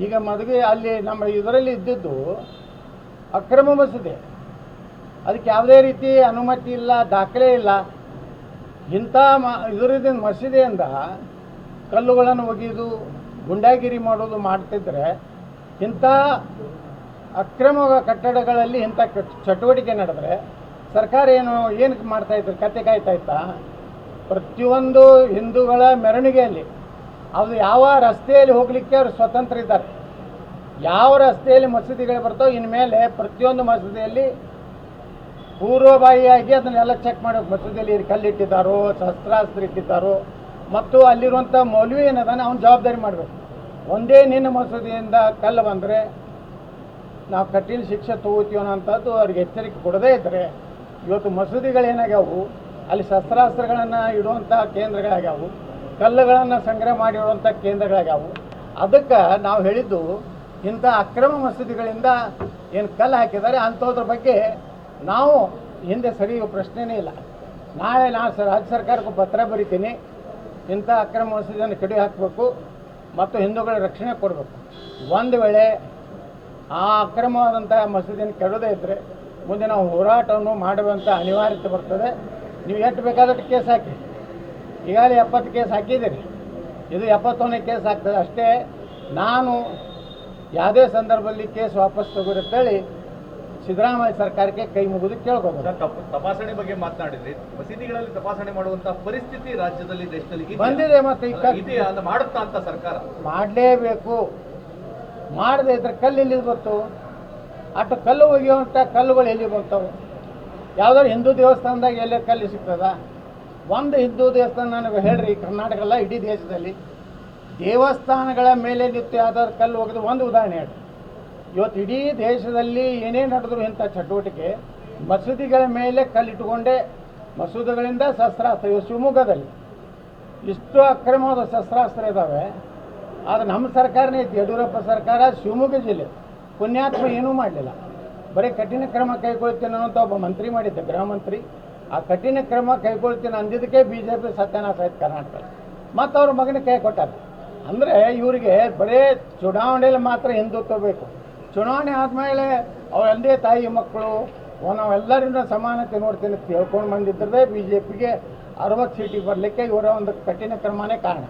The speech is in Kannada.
ಈಗ ಮದುವೆ ಅಲ್ಲಿ ನಮ್ಮ ಇದರಲ್ಲಿ ಇದ್ದಿದ್ದು ಅಕ್ರಮ ಮಸೂದೆ, ಅದಕ್ಕೆ ಯಾವುದೇ ರೀತಿ ಅನುಮತಿ ಇಲ್ಲ, ದಾಖಲೆ ಇಲ್ಲ. ಇಂಥ ಇದರಿಂದ ಮಸೀದಿಯಿಂದ ಕಲ್ಲುಗಳನ್ನು ಒಗೆಯೋದು, ಗುಂಡಾಗಿರಿ ಮಾಡೋದು ಮಾಡ್ತಿದ್ರೆ ಇಂಥ ಅಕ್ರಮ ಕಟ್ಟಡಗಳಲ್ಲಿ ಇಂಥ ಚಟುವಟಿಕೆ ನಡೆದರೆ ಸರ್ಕಾರ ಏನಕ್ಕೆ ಮಾಡ್ತಾಯಿದ್ರು? ಕತ್ತೆ ಕಾಯ್ತಾ ಇತ್ತಾ? ಪ್ರತಿಯೊಂದು ಹಿಂದೂಗಳ ಮೆರವಣಿಗೆಯಲ್ಲಿ ಅದು ಯಾವ ರಸ್ತೆಯಲ್ಲಿ ಹೋಗಲಿಕ್ಕೆ ಅವರು ಸ್ವತಂತ್ರ ಇದ್ದಾರೆ. ಯಾವ ರಸ್ತೆಯಲ್ಲಿ ಮಸೀದಿಗಳು ಬರ್ತಾವೆ ಇನ್ಮೇಲೆ ಪ್ರತಿಯೊಂದು ಮಸೀದಿಯಲ್ಲಿ ಪೂರ್ವಭಾವಿಯಾಗಿ ಅದನ್ನೆಲ್ಲ ಚೆಕ್ ಮಾಡಬೇಕು. ಮಸೀದಿಯಲ್ಲಿ ಕಲ್ಲಿಟ್ಟಿದ್ದಾರೋ, ಶಸ್ತ್ರಾಸ್ತ್ರ ಇಟ್ಟಿದ್ದಾರೋ, ಮತ್ತು ಅಲ್ಲಿರುವಂಥ ಮೌಲ್ವಿ ಏನದಾನೆ ಅವ್ನು ಜವಾಬ್ದಾರಿ ಮಾಡಬೇಕು. ಒಂದೇ ನಿನ್ನ ಮಸೂದಿಯಿಂದ ಕಲ್ಲು ಬಂದರೆ ನಾವು ಕಠಿಣ ಶಿಕ್ಷೆ ತಗೋತೀವಿ ಅನ್ನೋಂಥದ್ದು ಅವ್ರಿಗೆ ಎಚ್ಚರಿಕೆ ಕೊಡದೇ ಇದ್ದರೆ ಇವತ್ತು ಮಸೂದಿಗಳೇನಾಗ್ಯಾವು, ಅಲ್ಲಿ ಶಸ್ತ್ರಾಸ್ತ್ರಗಳನ್ನು ಇಡುವಂಥ ಕೇಂದ್ರಗಳಾಗ್ಯಾವು, ಕಲ್ಲುಗಳನ್ನು ಸಂಗ್ರಹ ಮಾಡಿರುವಂಥ ಕೇಂದ್ರಗಳಾಗ್ಯಾವು. ಅದಕ್ಕೆ ನಾವು ಹೇಳಿದ್ದು ಇಂಥ ಅಕ್ರಮ ಮಸೂದಿಗಳಿಂದ ಏನು ಕಲ್ಲು ಹಾಕಿದ್ದಾರೆ ಅಂಥದ್ರ ಬಗ್ಗೆ ನಾವು ಹಿಂದೆ ಸರಿಯೋ ಪ್ರಶ್ನೆನೇ ಇಲ್ಲ. ನಾಳೆ ನಾನು ರಾಜ್ಯ ಸರ್ಕಾರಕ್ಕೂ ಪತ್ರ ಬರಿತೀನಿ, ಇಂಥ ಅಕ್ರಮ ಮಸೂದಿಯನ್ನು ಕಡಿ ಹಾಕಬೇಕು ಮತ್ತು ಹಿಂದೂಗಳ ರಕ್ಷಣೆ ಕೊಡಬೇಕು. ಒಂದು ವೇಳೆ ಆ ಅಕ್ರಮವಾದಂಥ ಮಸೂದಿಯನ್ನು ಕೆಡೋದೇ ಇದ್ದರೆ ಮುಂದೆ ನಾವು ಹೋರಾಟವನ್ನು ಮಾಡುವಂಥ ಅನಿವಾರ್ಯತೆ ಬರ್ತದೆ. ನೀವು ಎಷ್ಟು ಬೇಕಾದಷ್ಟು ಕೇಸ್ ಹಾಕಿ, ಈಗಾಗಲೇ 70 ಕೇಸ್ ಹಾಕಿದ್ದೀರಿ, ಇದು 71ನೇ ಕೇಸ್ ಆಗ್ತದೆ ಅಷ್ಟೇ. ನಾನು ಯಾವುದೇ ಸಂದರ್ಭದಲ್ಲಿ ಕೇಸ್ ವಾಪಸ್ ತಗೋರಿತ್ತೇಳಿ ಸಿದ್ದರಾಮಯ್ಯ ಸರ್ಕಾರಕ್ಕೆ ಕೈ ಮುಗಿದು ಕೇಳ್ಕೋಬೋದು. ತಪಾಸಣೆ ಬಗ್ಗೆ ಮಾತನಾಡಿದ್ರಿ, ಮಸೀದಿಗಳಲ್ಲಿ ತಪಾಸಣೆ ಮಾಡುವಂಥ ಪರಿಸ್ಥಿತಿ ರಾಜ್ಯದಲ್ಲಿ, ದೇಶದಲ್ಲಿ ಬಂದಿದೆ. ಮತ್ತು ಈಗ ಮಾಡುತ್ತಾ ಅಂತ ಸರ್ಕಾರ ಮಾಡಲೇಬೇಕು. ಮಾಡದೇ ಇದ್ರೆ ಕಲ್ಲು ಎಲ್ಲಿ ಬಂತು? ಅಷ್ಟು ಕಲ್ಲು ಒಗೆಯುವಂಥ ಕಲ್ಲುಗಳು ಎಲ್ಲಿ ಬರ್ತಾವೆ? ಯಾವುದಾದ್ರು ಹಿಂದೂ ದೇವಸ್ಥಾನದಾಗ ಎಲ್ಲೇ ಕಲ್ಲು ಸಿಗ್ತದ? ಒಂದು ಹಿಂದೂ ದೇವಸ್ಥಾನ ನನಗೆ ಹೇಳ್ರಿ, ಕರ್ನಾಟಕ ಅಲ್ಲ ಇಡೀ ದೇಶದಲ್ಲಿ ದೇವಸ್ಥಾನಗಳ ಮೇಲೆ ನಿತ್ಯ ಯಾವ್ದಾದ್ರು ಕಲ್ಲು ಒಗೆದು ಒಂದು ಉದಾಹರಣೆ ಹೇಳಿ. ಇವತ್ತು ಇಡೀ ದೇಶದಲ್ಲಿ ಏನೇ ನಡೆದ್ರು ಇಂಥ ಚಟುವಟಿಕೆ ಮಸೂದಿಗಳ ಮೇಲೆ ಕಲ್ಲಿಟ್ಟುಕೊಂಡೇ ಮಸೂದಿಗಳಿಂದ ಶಸ್ತ್ರಾಸ್ತ್ರ. ಇವು ಶಿವಮೊಗ್ಗದಲ್ಲಿ ಇಷ್ಟು ಅಕ್ರಮವಾದ ಶಸ್ತ್ರಾಸ್ತ್ರ ಇದ್ದಾವೆ. ಆದರೆ ನಮ್ಮ ಸರ್ಕಾರನೇ ಇತ್ತು, ಯಡಿಯೂರಪ್ಪ ಸರ್ಕಾರ, ಶಿವಮೊಗ್ಗ ಜಿಲ್ಲೆ ಪುಣ್ಯಾತ್ಮ ಏನೂ ಮಾಡಲಿಲ್ಲ. ಬರೀ ಕಠಿಣ ಕ್ರಮ ಕೈಗೊಳ್ತೀನಿ ಅನ್ನೋಂಥ ಒಬ್ಬ ಮಂತ್ರಿ ಮಾಡಿದ್ದೆ, ಗೃಹ ಮಂತ್ರಿ. ಆ ಕಠಿಣ ಕ್ರಮ ಕೈಗೊಳ್ತೀನಿ ಅಂದಿದ್ದಕ್ಕೆ BJP ಸತ್ಯನಾಶ ಆಯ್ತು ಕರ್ನಾಟಕ. ಮತ್ತು ಅವ್ರ ಮಗನ ಕೈ ಕೊಟ್ಟಾರೆ. ಅಂದರೆ ಇವರಿಗೆ ಬರೀ ಚುನಾವಣೆಯಲ್ಲಿ ಮಾತ್ರ ಹಿಂದುತ್ವ ಬೇಕು. ಚುನಾವಣೆ ಆದಮೇಲೆ ಅವರಂದೇ ತಾಯಿ ಮಕ್ಕಳು ನಾವೆಲ್ಲರಿಂದ ಸಮಾನತೆ ನೋಡ್ತೀನಿ ಅಂತ ಹೇಳ್ಕೊಂಡು ಬಂದಿದ್ದರೆ BJPಗೆ 60 ಸೀಟಿಗೆ ಬರಲಿಕ್ಕೆ ಇವರ ಒಂದು ಕಠಿಣ ಕ್ರಮನೇ ಕಾರಣ.